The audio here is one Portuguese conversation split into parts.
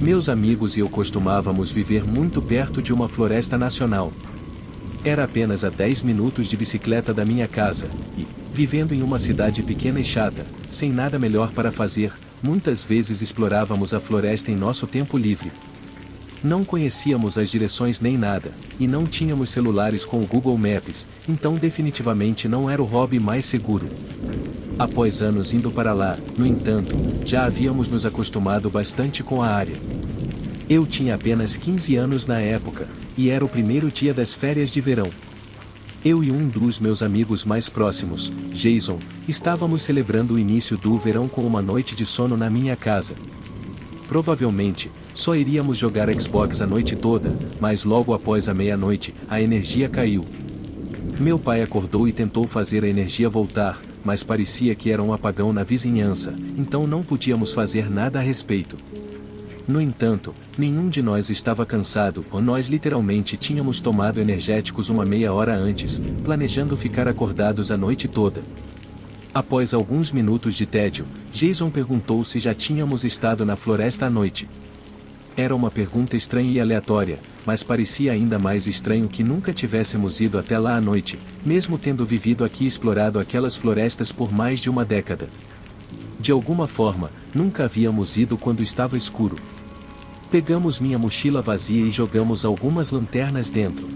Meus amigos e eu costumávamos viver muito perto de uma floresta nacional. Era apenas a 10 minutos de bicicleta da minha casa, e, vivendo em uma cidade pequena e chata, sem nada melhor para fazer, muitas vezes explorávamos a floresta em nosso tempo livre. Não conhecíamos as direções nem nada, e não tínhamos celulares com o Google Maps, então definitivamente não era o hobby mais seguro. Após anos indo para lá, no entanto, já havíamos nos acostumado bastante com a área. Eu tinha apenas 15 anos na época, e era o primeiro dia das férias de verão. Eu e um dos meus amigos mais próximos, Jason, estávamos celebrando o início do verão com uma noite de sono na minha casa. Provavelmente, só iríamos jogar Xbox a noite toda, mas logo após a meia-noite, a energia caiu. Meu pai acordou e tentou fazer a energia voltar, mas parecia que era um apagão na vizinhança, então não podíamos fazer nada a respeito. No entanto, nenhum de nós estava cansado, ou nós literalmente tínhamos tomado energéticos uma meia hora antes, planejando ficar acordados a noite toda. Após alguns minutos de tédio, Jason perguntou se já tínhamos estado na floresta à noite. Era uma pergunta estranha e aleatória, mas parecia ainda mais estranho que nunca tivéssemos ido até lá à noite, mesmo tendo vivido aqui e explorado aquelas florestas por mais de uma década. De alguma forma, nunca havíamos ido quando estava escuro. Pegamos minha mochila vazia e jogamos algumas lanternas dentro.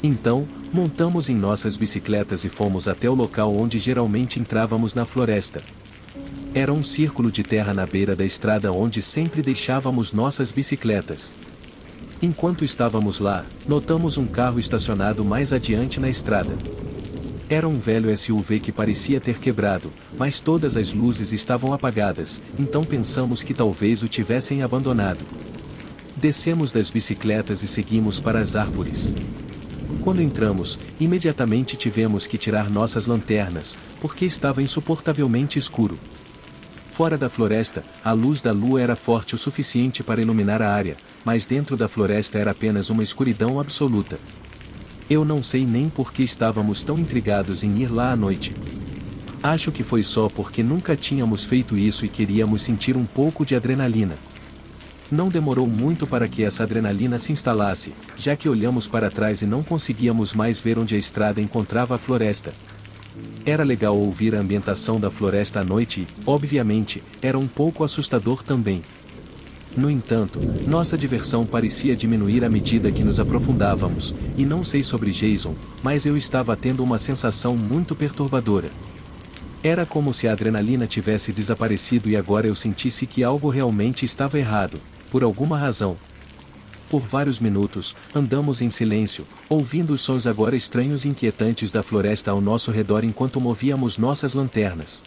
Então, montamos em nossas bicicletas e fomos até o local onde geralmente entrávamos na floresta. Era um círculo de terra na beira da estrada onde sempre deixávamos nossas bicicletas. Enquanto estávamos lá, notamos um carro estacionado mais adiante na estrada. Era um velho SUV que parecia ter quebrado, mas todas as luzes estavam apagadas, então pensamos que talvez o tivessem abandonado. Descemos das bicicletas e seguimos para as árvores. Quando entramos, imediatamente tivemos que tirar nossas lanternas, porque estava insuportavelmente escuro. Fora da floresta, a luz da lua era forte o suficiente para iluminar a área, mas dentro da floresta era apenas uma escuridão absoluta. Eu não sei nem por que estávamos tão intrigados em ir lá à noite. Acho que foi só porque nunca tínhamos feito isso e queríamos sentir um pouco de adrenalina. Não demorou muito para que essa adrenalina se instalasse, já que olhamos para trás e não conseguíamos mais ver onde a estrada encontrava a floresta. Era legal ouvir a ambientação da floresta à noite e, obviamente, era um pouco assustador também. No entanto, nossa diversão parecia diminuir à medida que nos aprofundávamos, e não sei sobre Jason, mas eu estava tendo uma sensação muito perturbadora. Era como se a adrenalina tivesse desaparecido e agora eu sentisse que algo realmente estava errado, por alguma razão. Por vários minutos, andamos em silêncio, ouvindo os sons agora estranhos e inquietantes da floresta ao nosso redor enquanto movíamos nossas lanternas.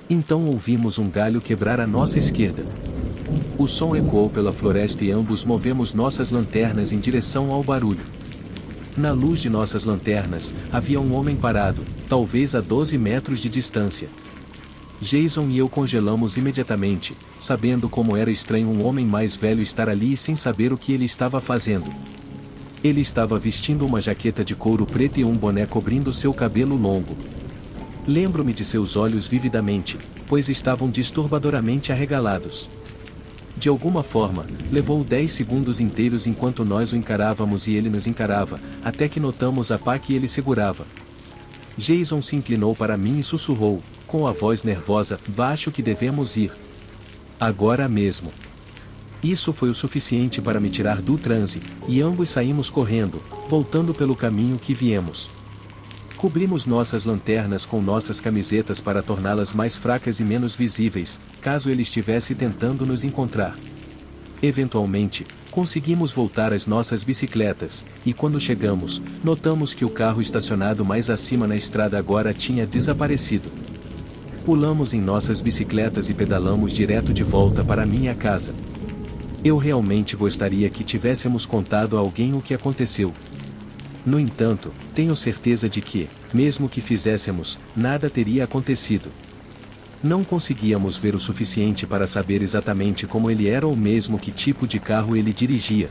Então ouvimos um galho quebrar à nossa esquerda. O som ecoou pela floresta e ambos movemos nossas lanternas em direção ao barulho. Na luz de nossas lanternas, havia um homem parado, talvez a 12 metros de distância. Jason e eu congelamos imediatamente, sabendo como era estranho um homem mais velho estar ali e sem saber o que ele estava fazendo. Ele estava vestindo uma jaqueta de couro preto e um boné cobrindo seu cabelo longo. Lembro-me de seus olhos vividamente, pois estavam disturbadoramente arregalados. De alguma forma, levou 10 segundos inteiros enquanto nós o encarávamos e ele nos encarava, até que notamos a pá que ele segurava. Jason se inclinou para mim e sussurrou, com a voz nervosa: "Acho que devemos ir. Agora mesmo." Isso foi o suficiente para me tirar do transe, e ambos saímos correndo, voltando pelo caminho que viemos. Cobrimos nossas lanternas com nossas camisetas para torná-las mais fracas e menos visíveis, caso ele estivesse tentando nos encontrar. Eventualmente, conseguimos voltar às nossas bicicletas, e quando chegamos, notamos que o carro estacionado mais acima na estrada agora tinha desaparecido. Pulamos em nossas bicicletas e pedalamos direto de volta para minha casa. Eu realmente gostaria que tivéssemos contado a alguém o que aconteceu. No entanto, tenho certeza de que, mesmo que fizéssemos, nada teria acontecido. Não conseguíamos ver o suficiente para saber exatamente como ele era ou mesmo que tipo de carro ele dirigia.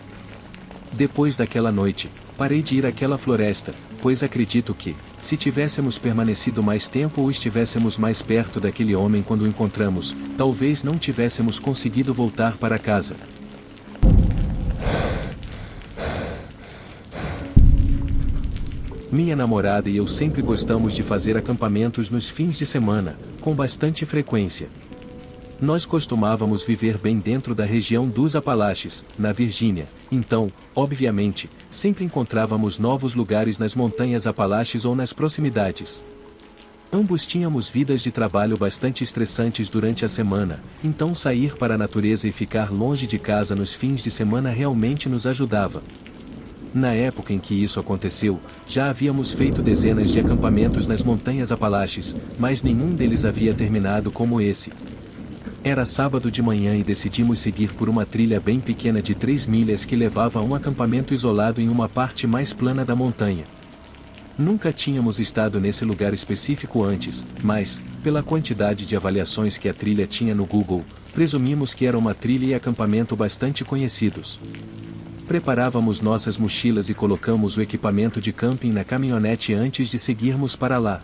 Depois daquela noite, parei de ir àquela floresta, pois acredito que, se tivéssemos permanecido mais tempo ou estivéssemos mais perto daquele homem quando o encontramos, talvez não tivéssemos conseguido voltar para casa. Minha namorada e eu sempre gostamos de fazer acampamentos nos fins de semana, com bastante frequência. Nós costumávamos viver bem dentro da região dos Apalaches, na Virgínia, então, obviamente, sempre encontrávamos novos lugares nas montanhas Apalaches ou nas proximidades. Ambos tínhamos vidas de trabalho bastante estressantes durante a semana, então sair para a natureza e ficar longe de casa nos fins de semana realmente nos ajudava. Na época em que isso aconteceu, já havíamos feito dezenas de acampamentos nas montanhas Apalaches, mas nenhum deles havia terminado como esse. Era sábado de manhã e decidimos seguir por uma trilha bem pequena de 3 milhas que levava a um acampamento isolado em uma parte mais plana da montanha. Nunca tínhamos estado nesse lugar específico antes, mas, pela quantidade de avaliações que a trilha tinha no Google, presumimos que era uma trilha e acampamento bastante conhecidos. Preparávamos nossas mochilas e colocamos o equipamento de camping na caminhonete antes de seguirmos para lá.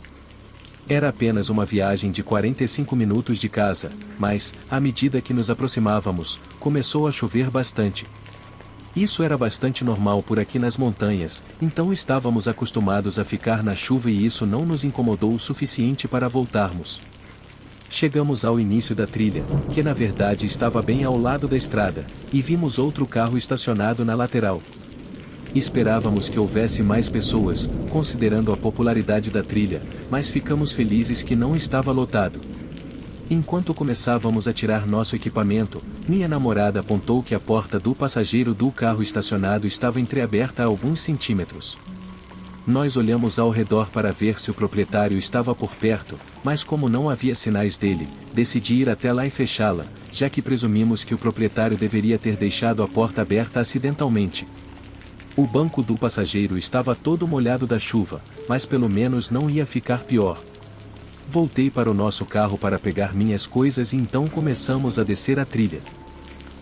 Era apenas uma viagem de 45 minutos de casa, mas, à medida que nos aproximávamos, começou a chover bastante. Isso era bastante normal por aqui nas montanhas, então estávamos acostumados a ficar na chuva e isso não nos incomodou o suficiente para voltarmos. Chegamos ao início da trilha, que na verdade estava bem ao lado da estrada, e vimos outro carro estacionado na lateral. Esperávamos que houvesse mais pessoas, considerando a popularidade da trilha, mas ficamos felizes que não estava lotado. Enquanto começávamos a tirar nosso equipamento, minha namorada apontou que a porta do passageiro do carro estacionado estava entreaberta a alguns centímetros. Nós olhamos ao redor para ver se o proprietário estava por perto, mas como não havia sinais dele, decidi ir até lá e fechá-la, já que presumimos que o proprietário deveria ter deixado a porta aberta acidentalmente. O banco do passageiro estava todo molhado da chuva, mas pelo menos não ia ficar pior. Voltei para o nosso carro para pegar minhas coisas e então começamos a descer a trilha.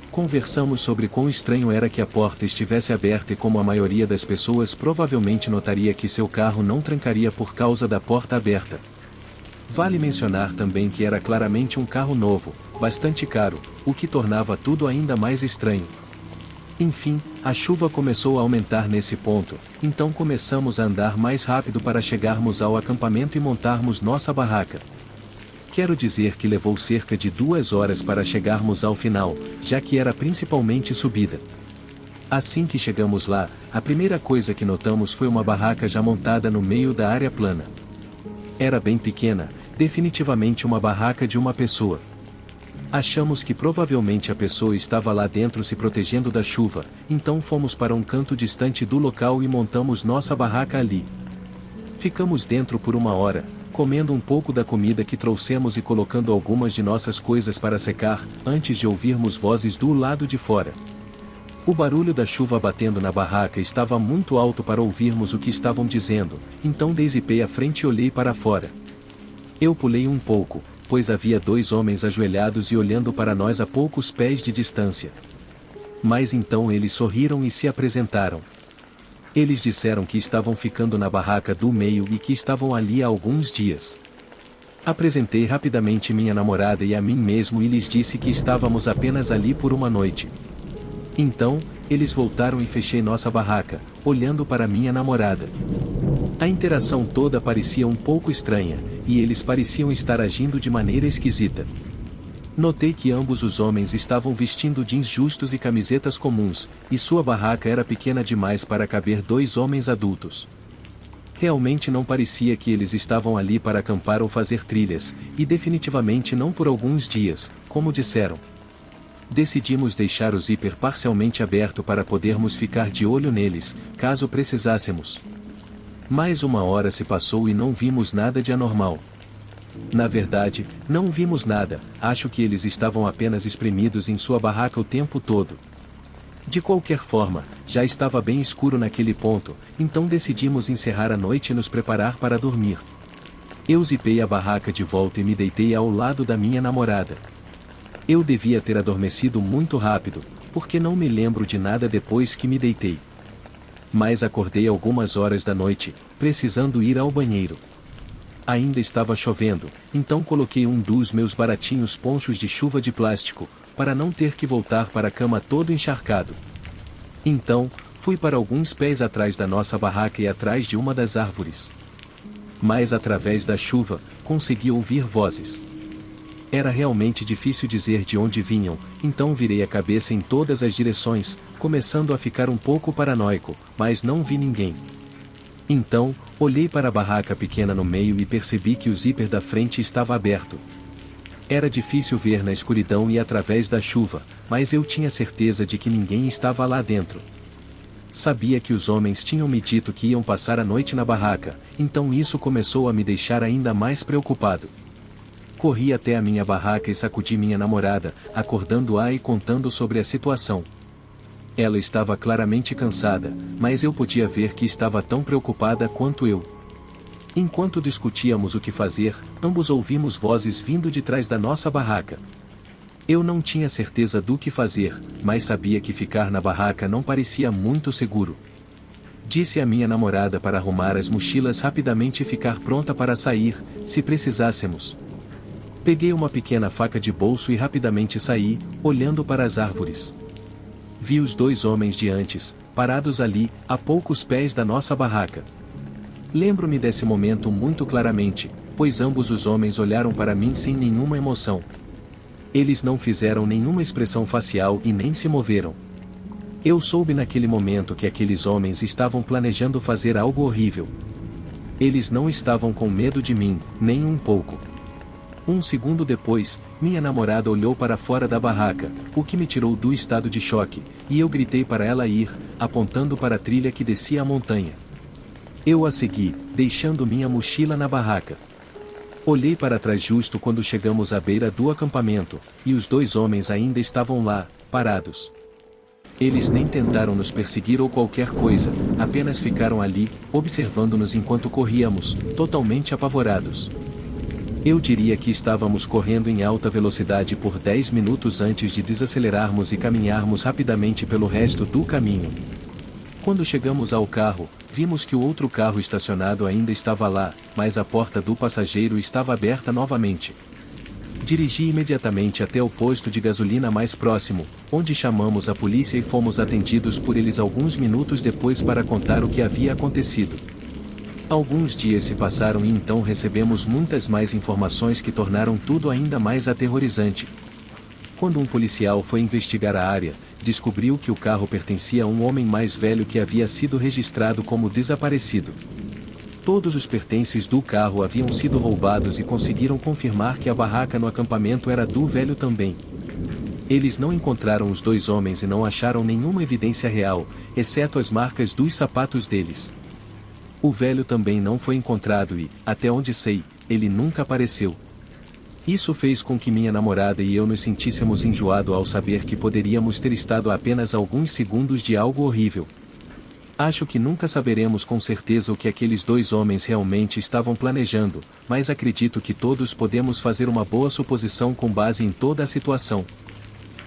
Conversamos sobre quão estranho era que a porta estivesse aberta e como a maioria das pessoas provavelmente notaria que seu carro não trancaria por causa da porta aberta. Vale mencionar também que era claramente um carro novo, bastante caro, o que tornava tudo ainda mais estranho. Enfim, a chuva começou a aumentar nesse ponto, então começamos a andar mais rápido para chegarmos ao acampamento e montarmos nossa barraca. Quero dizer que levou cerca de 2 horas para chegarmos ao final, já que era principalmente subida. Assim que chegamos lá, a primeira coisa que notamos foi uma barraca já montada no meio da área plana. Era bem pequena, definitivamente uma barraca de uma pessoa. Achamos que provavelmente a pessoa estava lá dentro se protegendo da chuva, então fomos para um canto distante do local e montamos nossa barraca ali. Ficamos dentro por 1 hora, comendo um pouco da comida que trouxemos e colocando algumas de nossas coisas para secar, antes de ouvirmos vozes do lado de fora. O barulho da chuva batendo na barraca estava muito alto para ouvirmos o que estavam dizendo, então dissipei a frente e olhei para fora. Eu pulei um pouco, pois havia 2 homens ajoelhados e olhando para nós a poucos pés de distância. Mas então eles sorriram e se apresentaram. Eles disseram que estavam ficando na barraca do meio e que estavam ali há alguns dias. Apresentei rapidamente minha namorada e a mim mesmo e lhes disse que estávamos apenas ali por 1 noite. Então, eles voltaram e fechei nossa barraca, olhando para minha namorada. A interação toda parecia um pouco estranha, e eles pareciam estar agindo de maneira esquisita. Notei que ambos os homens estavam vestindo jeans justos e camisetas comuns, e sua barraca era pequena demais para caber 2 homens adultos. Realmente não parecia que eles estavam ali para acampar ou fazer trilhas, e definitivamente não por alguns dias, como disseram. Decidimos deixar o zíper parcialmente aberto para podermos ficar de olho neles, caso precisássemos. Mais 1 hora se passou e não vimos nada de anormal. Na verdade, não vimos nada, acho que eles estavam apenas espremidos em sua barraca o tempo todo. De qualquer forma, já estava bem escuro naquele ponto, então decidimos encerrar a noite e nos preparar para dormir. Eu zipei a barraca de volta e me deitei ao lado da minha namorada. Eu devia ter adormecido muito rápido, porque não me lembro de nada depois que me deitei. Mas acordei algumas horas da noite, precisando ir ao banheiro. Ainda estava chovendo, então coloquei um dos meus baratinhos ponchos de chuva de plástico, para não ter que voltar para a cama todo encharcado. Então, Fui para alguns pés atrás da nossa barraca e atrás de uma das árvores. Mas através da chuva, consegui ouvir vozes. Era realmente difícil dizer de onde vinham, então virei a cabeça em todas as direções, começando a ficar um pouco paranoico, mas não vi ninguém. Então, olhei para a barraca pequena no meio e percebi que o zíper da frente estava aberto. Era difícil ver na escuridão e através da chuva, mas eu tinha certeza de que ninguém estava lá dentro. Sabia que os homens tinham me dito que iam passar a noite na barraca, então isso começou a me deixar ainda mais preocupado. Corri até a minha barraca e sacudi minha namorada, acordando-a e contando sobre a situação. Ela estava claramente cansada, mas eu podia ver que estava tão preocupada quanto eu. Enquanto discutíamos o que fazer, ambos ouvimos vozes vindo de trás da nossa barraca. Eu não tinha certeza do que fazer, mas sabia que ficar na barraca não parecia muito seguro. Disse à minha namorada para arrumar as mochilas rapidamente e ficar pronta para sair, se precisássemos. Peguei uma pequena faca de bolso e rapidamente saí, olhando para as árvores. Vi os dois homens de antes, parados ali, a poucos pés da nossa barraca. Lembro-me desse momento muito claramente, pois ambos os homens olharam para mim sem nenhuma emoção. Eles não fizeram nenhuma expressão facial e nem se moveram. Eu soube naquele momento que aqueles homens estavam planejando fazer algo horrível. Eles não estavam com medo de mim, nem um pouco. Um segundo depois, minha namorada olhou para fora da barraca, o que me tirou do estado de choque, e eu gritei para ela ir, apontando para a trilha que descia a montanha. Eu a segui, deixando minha mochila na barraca. Olhei para trás justo quando chegamos à beira do acampamento, e os dois homens ainda estavam lá, parados. Eles nem tentaram nos perseguir ou qualquer coisa, apenas ficaram ali, observando-nos enquanto corríamos, totalmente apavorados. Eu diria que estávamos correndo em alta velocidade por 10 minutos antes de desacelerarmos e caminharmos rapidamente pelo resto do caminho. Quando chegamos ao carro, vimos que o outro carro estacionado ainda estava lá, mas a porta do passageiro estava aberta novamente. Dirigi imediatamente até o posto de gasolina mais próximo, onde chamamos a polícia e fomos atendidos por eles alguns minutos depois para contar o que havia acontecido. Alguns dias se passaram e então recebemos muitas mais informações que tornaram tudo ainda mais aterrorizante. Quando um policial foi investigar a área, descobriu que o carro pertencia a um homem mais velho que havia sido registrado como desaparecido. Todos os pertences do carro haviam sido roubados e conseguiram confirmar que a barraca no acampamento era do velho também. Eles não encontraram os dois homens e não acharam nenhuma evidência real, exceto as marcas dos sapatos deles. O velho também não foi encontrado e, até onde sei, ele nunca apareceu. Isso fez com que minha namorada e eu nos sentíssemos enjoados ao saber que poderíamos ter estado a apenas alguns segundos de algo horrível. Acho que nunca saberemos com certeza o que aqueles dois homens realmente estavam planejando, mas acredito que todos podemos fazer uma boa suposição com base em toda a situação.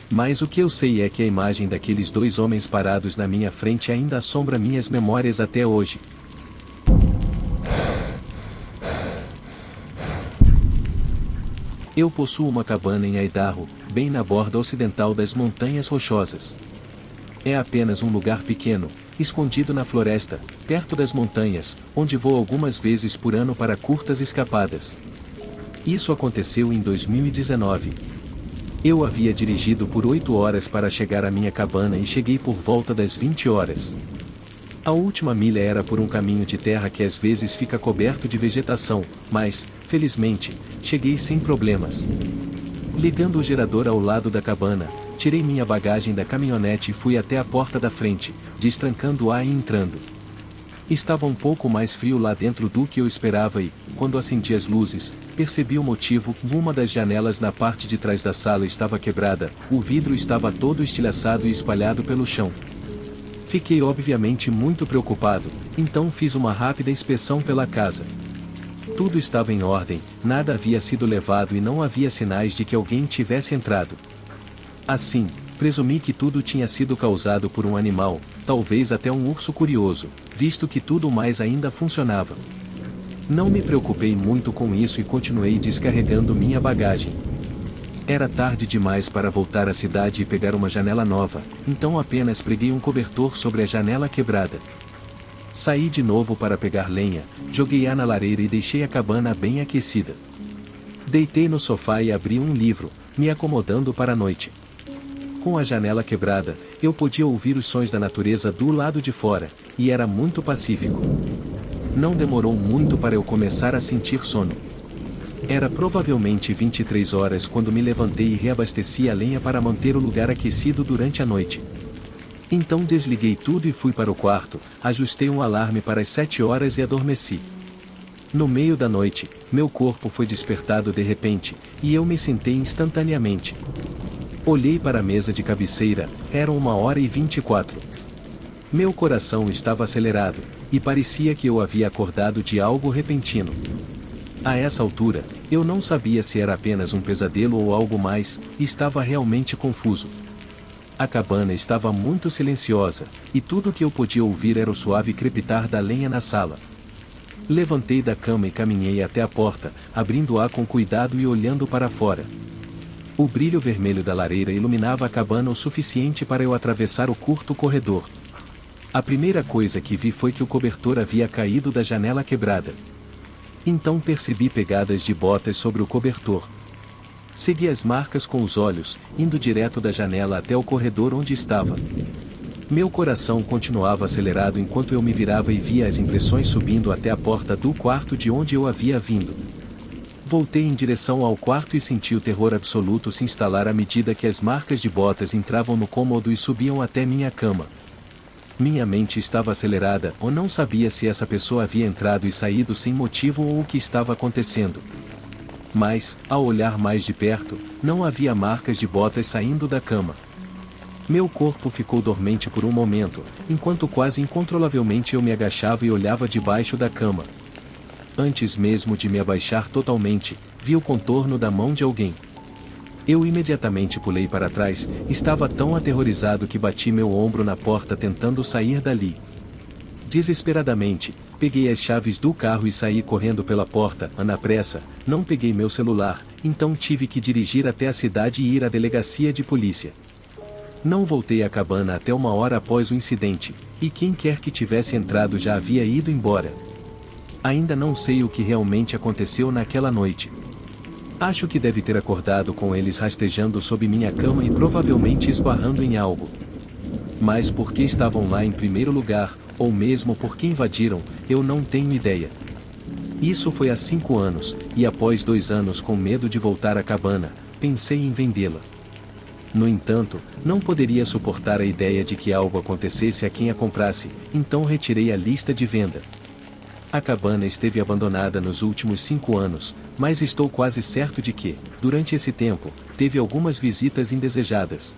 Mas o que eu sei é que a imagem daqueles dois homens parados na minha frente ainda assombra minhas memórias até hoje. Eu possuo uma cabana em Idaho, bem na borda ocidental das Montanhas Rochosas. É apenas um lugar pequeno, escondido na floresta, perto das montanhas, onde vou algumas vezes por ano para curtas escapadas. Isso aconteceu em 2019. Eu havia dirigido por 8 horas para chegar à minha cabana e cheguei por volta das 20 horas. A última milha era por um caminho de terra que às vezes fica coberto de vegetação, mas, felizmente, cheguei sem problemas. Ligando o gerador ao lado da cabana, tirei minha bagagem da caminhonete e fui até a porta da frente, destrancando-a e entrando. Estava um pouco mais frio lá dentro do que eu esperava e, quando acendi as luzes, percebi o motivo. Uma das janelas na parte de trás da sala estava quebrada, o vidro estava todo estilhaçado e espalhado pelo chão. Fiquei obviamente muito preocupado, então fiz uma rápida inspeção pela casa. Tudo estava em ordem, nada havia sido levado e não havia sinais de que alguém tivesse entrado. Assim, presumi que tudo tinha sido causado por um animal, talvez até um urso curioso, visto que tudo mais ainda funcionava. Não me preocupei muito com isso e continuei descarregando minha bagagem. Era tarde demais para voltar à cidade e pegar uma janela nova, então apenas preguei um cobertor sobre a janela quebrada. Saí de novo para pegar lenha, joguei-a na lareira e deixei a cabana bem aquecida. Deitei no sofá e abri um livro, me acomodando para a noite. Com a janela quebrada, eu podia ouvir os sons da natureza do lado de fora, e era muito pacífico. Não demorou muito para eu começar a sentir sono. Era provavelmente 23 horas quando me levantei e reabasteci a lenha para manter o lugar aquecido durante a noite. Então desliguei tudo e fui para o quarto, ajustei um alarme para as 7 horas e adormeci. No meio da noite, meu corpo foi despertado de repente, e eu me sentei instantaneamente. Olhei para a mesa de cabeceira, eram 1h24. Meu coração estava acelerado, e parecia que eu havia acordado de algo repentino. A essa altura, eu não sabia se era apenas um pesadelo ou algo mais, e estava realmente confuso. A cabana estava muito silenciosa, e tudo o que eu podia ouvir era o suave crepitar da lenha na sala. Levantei da cama e caminhei até a porta, abrindo-a com cuidado e olhando para fora. O brilho vermelho da lareira iluminava a cabana o suficiente para eu atravessar o curto corredor. A primeira coisa que vi foi que o cobertor havia caído da janela quebrada. Então percebi pegadas de botas sobre o cobertor. Segui as marcas com os olhos, indo direto da janela até o corredor onde estava. Meu coração continuava acelerado enquanto eu me virava e via as impressões subindo até a porta do quarto de onde eu havia vindo. Voltei em direção ao quarto e senti o terror absoluto se instalar à medida que as marcas de botas entravam no cômodo e subiam até minha cama. Minha mente estava acelerada, ou não sabia se essa pessoa havia entrado e saído sem motivo ou o que estava acontecendo. Mas, ao olhar mais de perto, não havia marcas de botas saindo da cama. Meu corpo ficou dormente por um momento, enquanto quase incontrolavelmente eu me agachava e olhava debaixo da cama. Antes mesmo de me abaixar totalmente, vi o contorno da mão de alguém. Eu imediatamente pulei para trás, estava tão aterrorizado que bati meu ombro na porta tentando sair dali. Desesperadamente, peguei as chaves do carro e saí correndo pela porta, na pressa, não peguei meu celular, então tive que dirigir até a cidade e ir à delegacia de polícia. Não voltei à cabana até 1 hora após o incidente, e quem quer que tivesse entrado já havia ido embora. Ainda não sei o que realmente aconteceu naquela noite. Acho que deve ter acordado com eles rastejando sob minha cama e provavelmente esbarrando em algo. Mas por que estavam lá em primeiro lugar, ou mesmo por que invadiram, eu não tenho ideia. Isso foi há 5 anos, e após 2 anos com medo de voltar à cabana, pensei em vendê-la. No entanto, não poderia suportar a ideia de que algo acontecesse a quem a comprasse, então retirei a lista de venda. A cabana esteve abandonada nos últimos 5 anos, mas estou quase certo de que, durante esse tempo, teve algumas visitas indesejadas.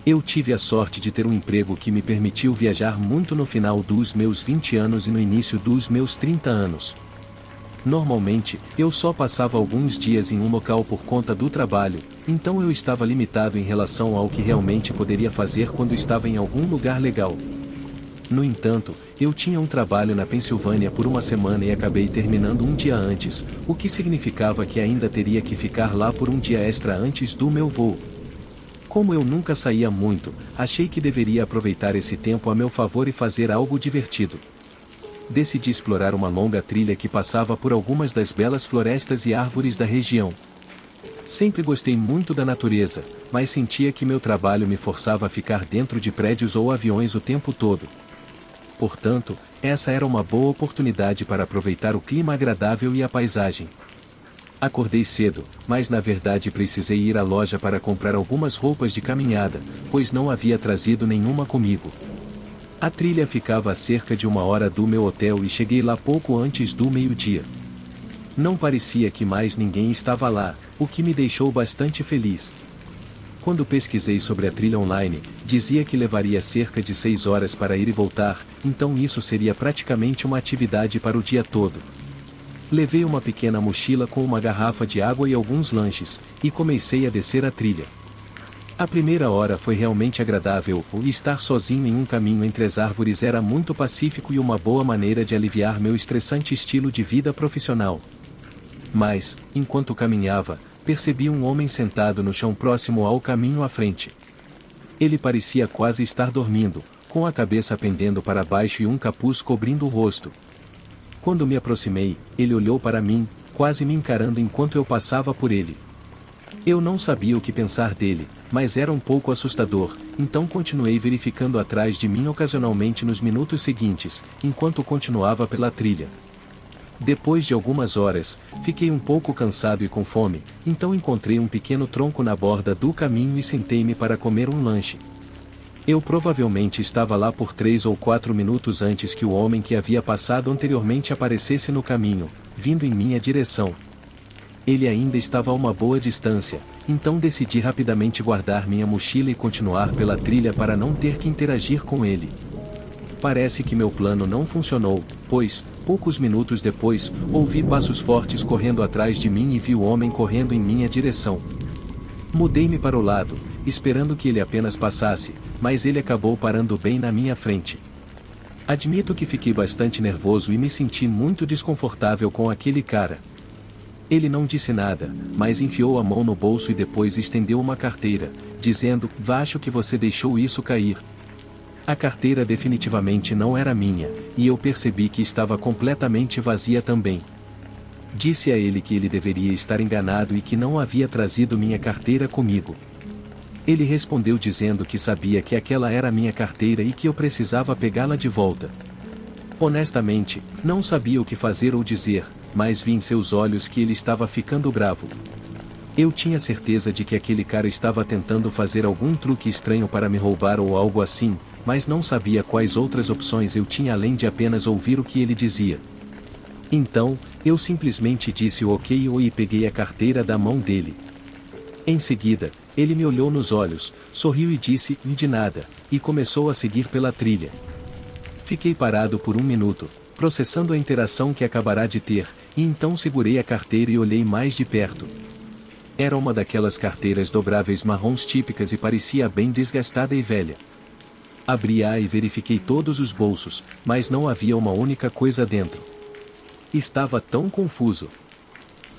Eu tive a sorte de ter um emprego que me permitiu viajar muito no final dos meus 20 anos e no início dos meus 30 anos. Normalmente, eu só passava alguns dias em um local por conta do trabalho, então eu estava limitado em relação ao que realmente poderia fazer quando estava em algum lugar legal. No entanto, eu tinha um trabalho na Pensilvânia por 1 semana e acabei terminando um dia antes, o que significava que ainda teria que ficar lá por um dia extra antes do meu voo. Como eu nunca saía muito, achei que deveria aproveitar esse tempo a meu favor e fazer algo divertido. Decidi explorar uma longa trilha que passava por algumas das belas florestas e árvores da região. Sempre gostei muito da natureza, mas sentia que meu trabalho me forçava a ficar dentro de prédios ou aviões o tempo todo. Portanto, essa era uma boa oportunidade para aproveitar o clima agradável e a paisagem. Acordei cedo, mas na verdade precisei ir à loja para comprar algumas roupas de caminhada, pois não havia trazido nenhuma comigo. A trilha ficava a cerca de 1 hora do meu hotel e cheguei lá pouco antes do meio-dia. Não parecia que mais ninguém estava lá, o que me deixou bastante feliz. Quando pesquisei sobre a trilha online, dizia que levaria cerca de 6 horas para ir e voltar, então isso seria praticamente uma atividade para o dia todo. Levei uma pequena mochila com uma garrafa de água e alguns lanches, e comecei a descer a trilha. A primeira hora foi realmente agradável, e estar sozinho em um caminho entre as árvores era muito pacífico e uma boa maneira de aliviar meu estressante estilo de vida profissional. Mas, enquanto caminhava, percebi um homem sentado no chão próximo ao caminho à frente. Ele parecia quase estar dormindo, com a cabeça pendendo para baixo e um capuz cobrindo o rosto. Quando me aproximei, ele olhou para mim, quase me encarando enquanto eu passava por ele. Eu não sabia o que pensar dele, mas era um pouco assustador, então continuei verificando atrás de mim ocasionalmente nos minutos seguintes, enquanto continuava pela trilha. Depois de algumas horas, fiquei um pouco cansado e com fome, então encontrei um pequeno tronco na borda do caminho e sentei-me para comer um lanche. Eu provavelmente estava lá por 3 ou 4 minutos antes que o homem que havia passado anteriormente aparecesse no caminho, vindo em minha direção. Ele ainda estava a uma boa distância, então decidi rapidamente guardar minha mochila e continuar pela trilha para não ter que interagir com ele. Parece que meu plano não funcionou, pois, poucos minutos depois, ouvi passos fortes correndo atrás de mim e vi o homem correndo em minha direção. Mudei-me para o lado, esperando que ele apenas passasse, mas ele acabou parando bem na minha frente. Admito que fiquei bastante nervoso e me senti muito desconfortável com aquele cara. Ele não disse nada, mas enfiou a mão no bolso e depois estendeu uma carteira, dizendo: "Acho que você deixou isso cair." A carteira definitivamente não era minha, e eu percebi que estava completamente vazia também. Disse a ele que ele deveria estar enganado e que não havia trazido minha carteira comigo. Ele respondeu dizendo que sabia que aquela era minha carteira e que eu precisava pegá-la de volta. Honestamente, não sabia o que fazer ou dizer, mas vi em seus olhos que ele estava ficando bravo. Eu tinha certeza de que aquele cara estava tentando fazer algum truque estranho para me roubar ou algo assim, mas não sabia quais outras opções eu tinha além de apenas ouvir o que ele dizia. Então, eu simplesmente disse o ok e peguei a carteira da mão dele. Em seguida, ele me olhou nos olhos, sorriu e disse: "De nada", e começou a seguir pela trilha. Fiquei parado por um minuto, processando a interação que acabará de ter, e então segurei a carteira e olhei mais de perto. Era uma daquelas carteiras dobráveis marrons típicas e parecia bem desgastada e velha. Abri-a e verifiquei todos os bolsos, mas não havia uma única coisa dentro. Estava tão confuso.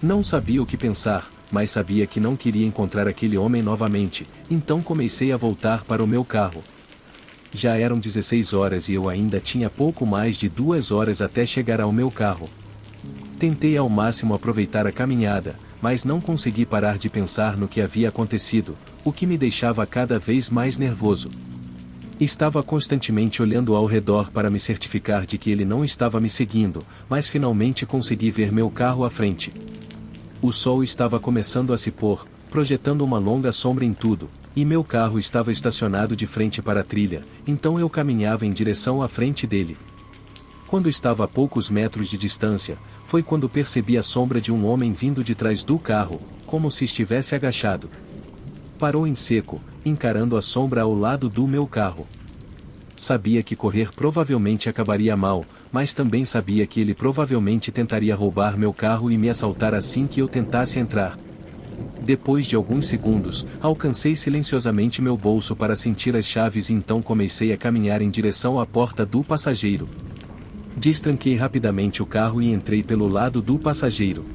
Não sabia o que pensar, mas sabia que não queria encontrar aquele homem novamente, então comecei a voltar para o meu carro. Já eram 16 horas e eu ainda tinha pouco mais de 2 horas até chegar ao meu carro. Tentei ao máximo aproveitar a caminhada, mas não consegui parar de pensar no que havia acontecido, o que me deixava cada vez mais nervoso. Estava constantemente olhando ao redor para me certificar de que ele não estava me seguindo, mas finalmente consegui ver meu carro à frente. O sol estava começando a se pôr, projetando uma longa sombra em tudo, e meu carro estava estacionado de frente para a trilha, então eu caminhava em direção à frente dele. Quando estava a poucos metros de distância, foi quando percebi a sombra de um homem vindo de trás do carro, como se estivesse agachado. Parou em seco, encarando a sombra ao lado do meu carro. Sabia que correr provavelmente acabaria mal, mas também sabia que ele provavelmente tentaria roubar meu carro e me assaltar assim que eu tentasse entrar. Depois de alguns segundos, alcancei silenciosamente meu bolso para sentir as chaves e então comecei a caminhar em direção à porta do passageiro. Destranquei rapidamente o carro e entrei pelo lado do passageiro.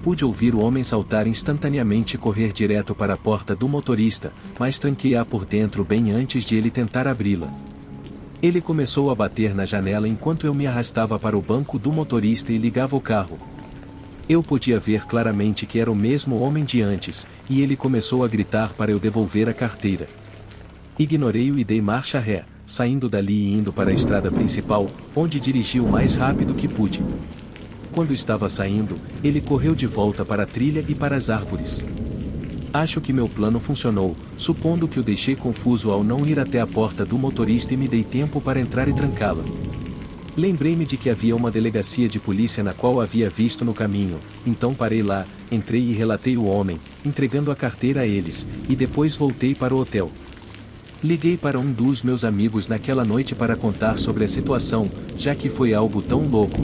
Pude ouvir o homem saltar instantaneamente e correr direto para a porta do motorista, mas tranquei-a por dentro bem antes de ele tentar abri-la. Ele começou a bater na janela enquanto eu me arrastava para o banco do motorista e ligava o carro. Eu podia ver claramente que era o mesmo homem de antes, e ele começou a gritar para eu devolver a carteira. Ignorei-o e dei marcha ré, saindo dali e indo para a estrada principal, onde dirigi o mais rápido que pude. Quando estava saindo, ele correu de volta para a trilha e para as árvores. Acho que meu plano funcionou, supondo que o deixei confuso ao não ir até a porta do motorista e me dei tempo para entrar e trancá-la. Lembrei-me de que havia uma delegacia de polícia na qual havia visto no caminho, então parei lá, entrei e relatei o homem, entregando a carteira a eles, e depois voltei para o hotel. Liguei para um dos meus amigos naquela noite para contar sobre a situação, já que foi algo tão louco.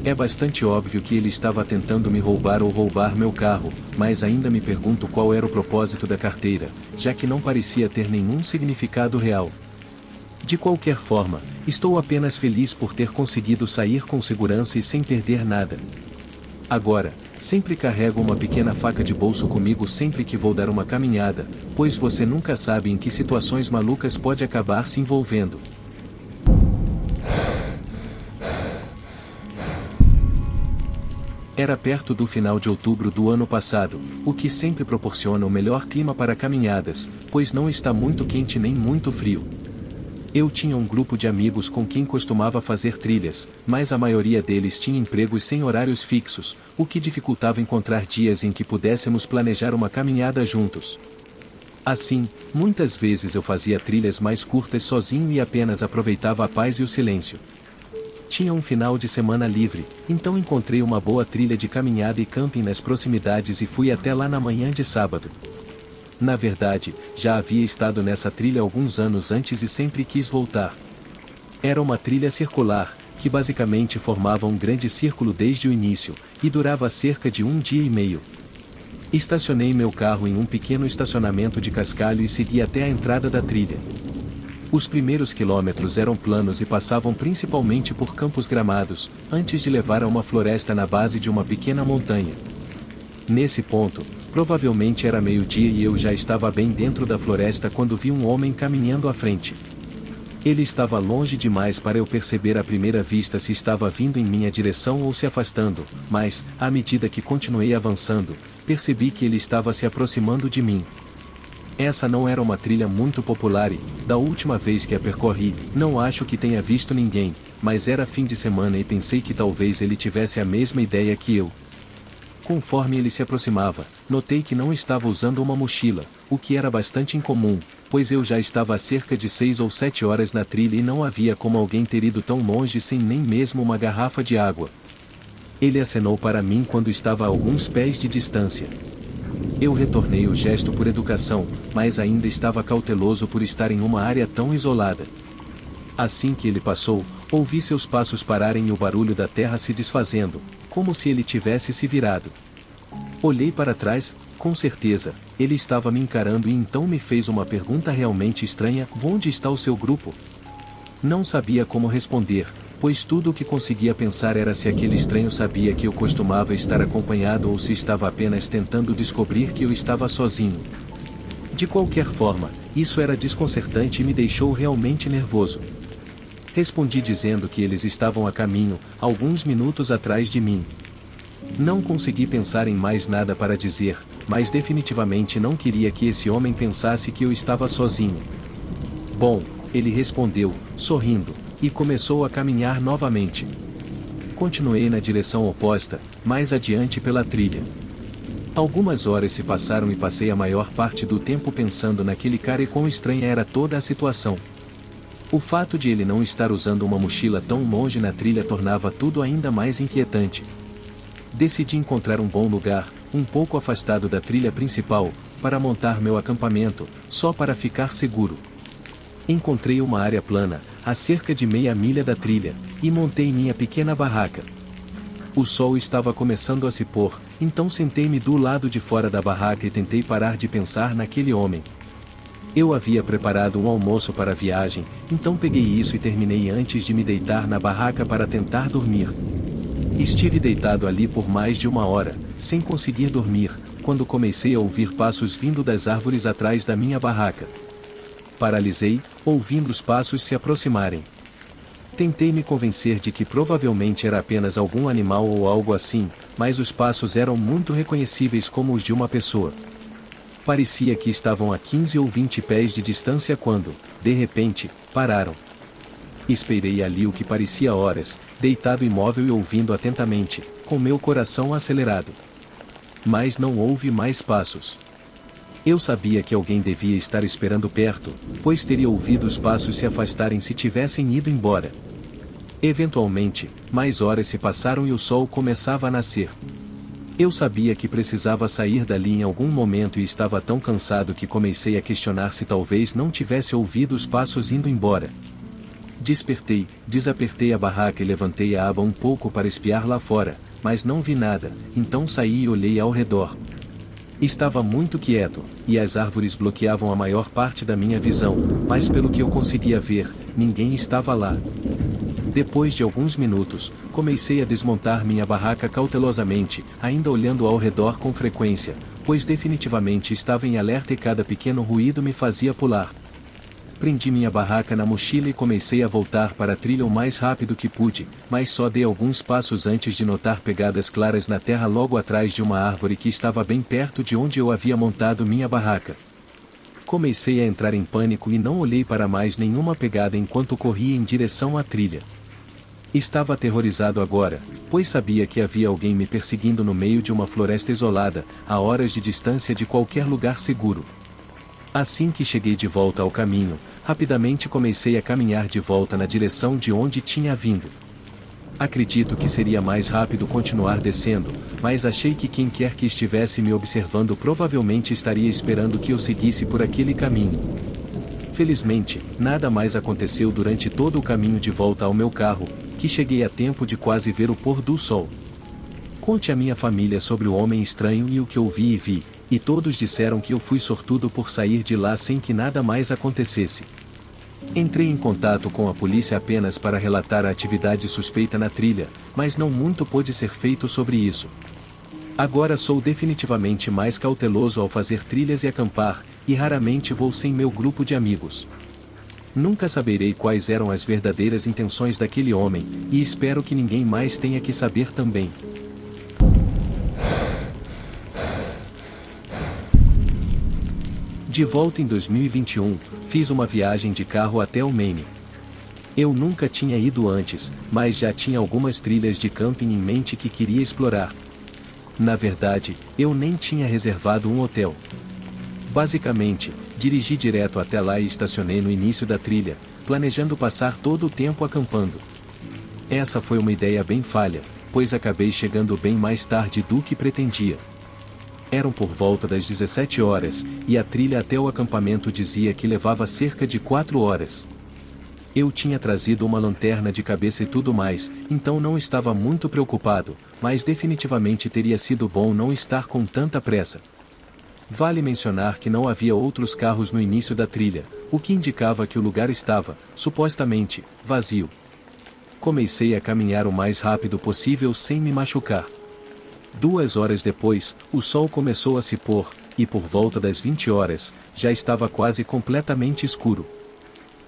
É bastante óbvio que ele estava tentando me roubar ou roubar meu carro, mas ainda me pergunto qual era o propósito da carteira, já que não parecia ter nenhum significado real. De qualquer forma, estou apenas feliz por ter conseguido sair com segurança e sem perder nada. Agora, sempre carrego uma pequena faca de bolso comigo sempre que vou dar uma caminhada, pois você nunca sabe em que situações malucas pode acabar se envolvendo. Era perto do final de outubro do ano passado, o que sempre proporciona o melhor clima para caminhadas, pois não está muito quente nem muito frio. Eu tinha um grupo de amigos com quem costumava fazer trilhas, mas a maioria deles tinha empregos sem horários fixos, o que dificultava encontrar dias em que pudéssemos planejar uma caminhada juntos. Assim, muitas vezes eu fazia trilhas mais curtas sozinho e apenas aproveitava a paz e o silêncio. Tinha um final de semana livre, então encontrei uma boa trilha de caminhada e camping nas proximidades e fui até lá na manhã de sábado. Na verdade, já havia estado nessa trilha alguns anos antes e sempre quis voltar. Era uma trilha circular, que basicamente formava um grande círculo desde o início, e durava cerca de 1 dia e meio. Estacionei meu carro em um pequeno estacionamento de cascalho e segui até a entrada da trilha. Os primeiros quilômetros eram planos e passavam principalmente por campos gramados, antes de levar a uma floresta na base de uma pequena montanha. Nesse ponto, provavelmente era meio-dia e eu já estava bem dentro da floresta quando vi um homem caminhando à frente. Ele estava longe demais para eu perceber à primeira vista se estava vindo em minha direção ou se afastando, mas, à medida que continuei avançando, percebi que ele estava se aproximando de mim. Essa não era uma trilha muito popular e, da última vez que a percorri, não acho que tenha visto ninguém, mas era fim de semana e pensei que talvez ele tivesse a mesma ideia que eu. Conforme ele se aproximava, notei que não estava usando uma mochila, o que era bastante incomum, pois eu já estava há cerca de 6 ou 7 horas na trilha e não havia como alguém ter ido tão longe sem nem mesmo uma garrafa de água. Ele acenou para mim quando estava a alguns pés de distância. Eu retornei o gesto por educação, mas ainda estava cauteloso por estar em uma área tão isolada. Assim que ele passou, ouvi seus passos pararem e o barulho da terra se desfazendo, como se ele tivesse se virado. Olhei para trás, com certeza, ele estava me encarando e então me fez uma pergunta realmente estranha: onde está o seu grupo? Não sabia como responder, pois tudo o que conseguia pensar era se aquele estranho sabia que eu costumava estar acompanhado ou se estava apenas tentando descobrir que eu estava sozinho. De qualquer forma, isso era desconcertante e me deixou realmente nervoso. Respondi dizendo que eles estavam a caminho, alguns minutos atrás de mim. Não consegui pensar em mais nada para dizer, mas definitivamente não queria que esse homem pensasse que eu estava sozinho. Bom, ele respondeu, sorrindo, e começou a caminhar novamente. Continuei na direção oposta, mais adiante pela trilha. Algumas horas se passaram e passei a maior parte do tempo pensando naquele cara e quão estranha era toda a situação. O fato de ele não estar usando uma mochila tão longe na trilha tornava tudo ainda mais inquietante. Decidi encontrar um bom lugar, um pouco afastado da trilha principal, para montar meu acampamento, só para ficar seguro. Encontrei uma área plana, a cerca de meia milha da trilha, e montei minha pequena barraca. O sol estava começando a se pôr, então sentei-me do lado de fora da barraca e tentei parar de pensar naquele homem. Eu havia preparado um almoço para a viagem, então peguei isso e terminei antes de me deitar na barraca para tentar dormir. Estive deitado ali por mais de 1 hora, sem conseguir dormir, quando comecei a ouvir passos vindo das árvores atrás da minha barraca. Paralisei, ouvindo os passos se aproximarem. Tentei me convencer de que provavelmente era apenas algum animal ou algo assim, mas os passos eram muito reconhecíveis como os de uma pessoa. Parecia que estavam a 15 ou 20 pés de distância quando, de repente, pararam. Esperei ali o que parecia horas, deitado imóvel e ouvindo atentamente, com meu coração acelerado. Mas não houve mais passos. Eu sabia que alguém devia estar esperando perto, pois teria ouvido os passos se afastarem se tivessem ido embora. Eventualmente, mais horas se passaram e o sol começava a nascer. Eu sabia que precisava sair dali em algum momento e estava tão cansado que comecei a questionar se talvez não tivesse ouvido os passos indo embora. Despertei, desapertei a barraca e levantei a aba um pouco para espiar lá fora, mas não vi nada, então saí e olhei ao redor. Estava muito quieto, e as árvores bloqueavam a maior parte da minha visão, mas pelo que eu conseguia ver, ninguém estava lá. Depois de alguns minutos, comecei a desmontar minha barraca cautelosamente, ainda olhando ao redor com frequência, pois definitivamente estava em alerta e cada pequeno ruído me fazia pular. Prendi minha barraca na mochila e comecei a voltar para a trilha o mais rápido que pude, mas só dei alguns passos antes de notar pegadas claras na terra logo atrás de uma árvore que estava bem perto de onde eu havia montado minha barraca. Comecei a entrar em pânico e não olhei para mais nenhuma pegada enquanto corria em direção à trilha. Estava aterrorizado agora, pois sabia que havia alguém me perseguindo no meio de uma floresta isolada, a horas de distância de qualquer lugar seguro. Assim que cheguei de volta ao caminho, rapidamente comecei a caminhar de volta na direção de onde tinha vindo. Acredito que seria mais rápido continuar descendo, mas achei que quem quer que estivesse me observando provavelmente estaria esperando que eu seguisse por aquele caminho. Felizmente, nada mais aconteceu durante todo o caminho de volta ao meu carro, que cheguei a tempo de quase ver o pôr do sol. Conte à minha família sobre o homem estranho e o que ouvi e vi, e todos disseram que eu fui sortudo por sair de lá sem que nada mais acontecesse. Entrei em contato com a polícia apenas para relatar a atividade suspeita na trilha, mas não muito pôde ser feito sobre isso. Agora sou definitivamente mais cauteloso ao fazer trilhas e acampar, e raramente vou sem meu grupo de amigos. Nunca saberei quais eram as verdadeiras intenções daquele homem, e espero que ninguém mais tenha que saber também. De volta em 2021, fiz uma viagem de carro até o Maine. Eu nunca tinha ido antes, mas já tinha algumas trilhas de camping em mente que queria explorar. Na verdade, eu nem tinha reservado um hotel. Basicamente, dirigi direto até lá e estacionei no início da trilha, planejando passar todo o tempo acampando. Essa foi uma ideia bem falha, pois acabei chegando bem mais tarde do que pretendia. Eram por volta das 17 horas, e a trilha até o acampamento dizia que levava cerca de 4 horas. Eu tinha trazido uma lanterna de cabeça e tudo mais, então não estava muito preocupado, mas definitivamente teria sido bom não estar com tanta pressa. Vale mencionar que não havia outros carros no início da trilha, o que indicava que o lugar estava, supostamente, vazio. Comecei a caminhar o mais rápido possível sem me machucar. 2 horas depois, o sol começou a se pôr, e por volta das 20 horas, já estava quase completamente escuro.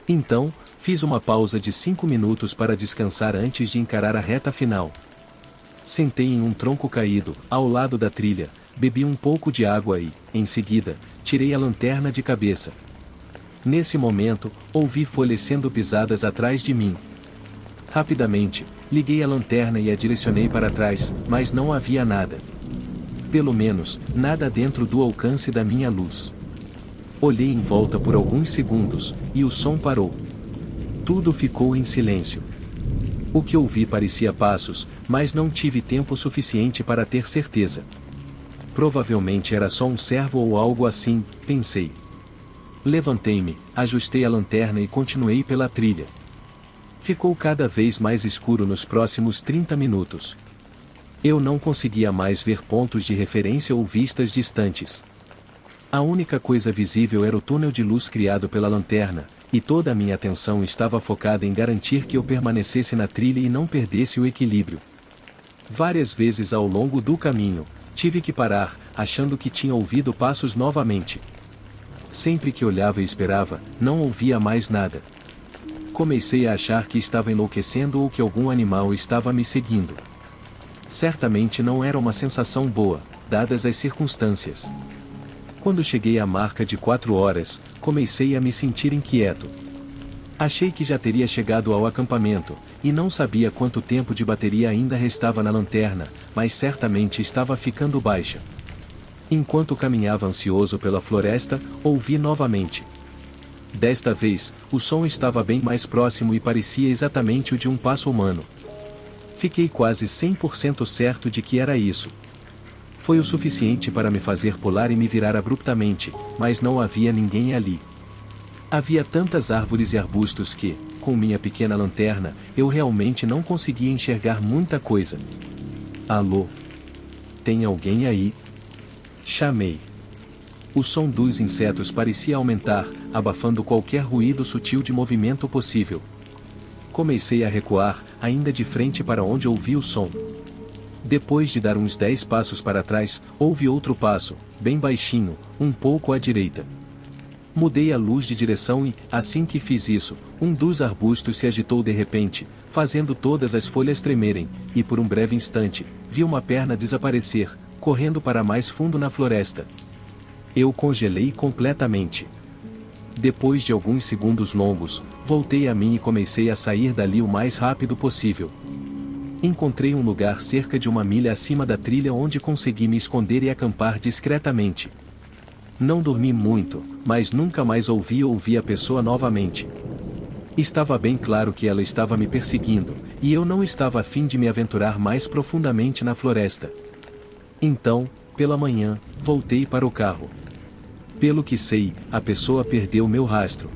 Então, fiz uma pausa de 5 minutos para descansar antes de encarar a reta final. Sentei em um tronco caído, ao lado da trilha, bebi um pouco de água e, em seguida, tirei a lanterna de cabeça. Nesse momento, ouvi folhas sendo pisadas atrás de mim. Rapidamente, liguei a lanterna e a direcionei para trás, mas não havia nada. Pelo menos, nada dentro do alcance da minha luz. Olhei em volta por alguns segundos, e o som parou. Tudo ficou em silêncio. O que ouvi parecia passos, mas não tive tempo suficiente para ter certeza. Provavelmente era só um cervo ou algo assim, pensei. Levantei-me, ajustei a lanterna e continuei pela trilha. Ficou cada vez mais escuro nos próximos 30 minutos. Eu não conseguia mais ver pontos de referência ou vistas distantes. A única coisa visível era o túnel de luz criado pela lanterna, e toda a minha atenção estava focada em garantir que eu permanecesse na trilha e não perdesse o equilíbrio. Várias vezes ao longo do caminho, tive que parar, achando que tinha ouvido passos novamente. Sempre que olhava e esperava, não ouvia mais nada. Comecei a achar que estava enlouquecendo ou que algum animal estava me seguindo. Certamente não era uma sensação boa, dadas as circunstâncias. Quando cheguei à marca de 4 horas, comecei a me sentir inquieto. Achei que já teria chegado ao acampamento, e não sabia quanto tempo de bateria ainda restava na lanterna, mas certamente estava ficando baixa. Enquanto caminhava ansioso pela floresta, ouvi novamente. Desta vez, o som estava bem mais próximo e parecia exatamente o de um passo humano. Fiquei quase 100% certo de que era isso. Foi o suficiente para me fazer pular e me virar abruptamente, mas não havia ninguém ali. Havia tantas árvores e arbustos que, com minha pequena lanterna, eu realmente não conseguia enxergar muita coisa. Alô? Tem alguém aí? Chamei. O som dos insetos parecia aumentar, abafando qualquer ruído sutil de movimento possível. Comecei a recuar, ainda de frente para onde ouvi o som. Depois de dar uns 10 passos para trás, houve outro passo, bem baixinho, um pouco à direita. Mudei a luz de direção e, assim que fiz isso, um dos arbustos se agitou de repente, fazendo todas as folhas tremerem, e por um breve instante, vi uma perna desaparecer, correndo para mais fundo na floresta. Eu congelei completamente. Depois de alguns segundos longos, voltei a mim e comecei a sair dali o mais rápido possível. Encontrei um lugar cerca de 1 milha acima da trilha onde consegui me esconder e acampar discretamente. Não dormi muito, mas nunca mais ouvi a pessoa novamente. Estava bem claro que ela estava me perseguindo, e eu não estava a fim de me aventurar mais profundamente na floresta. Então, pela manhã, voltei para o carro. Pelo que sei, a pessoa perdeu meu rastro.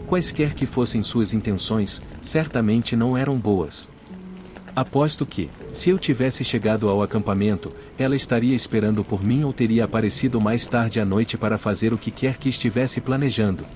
Quaisquer que fossem suas intenções, certamente não eram boas. Aposto que, se eu tivesse chegado ao acampamento, ela estaria esperando por mim ou teria aparecido mais tarde à noite para fazer o que quer que estivesse planejando.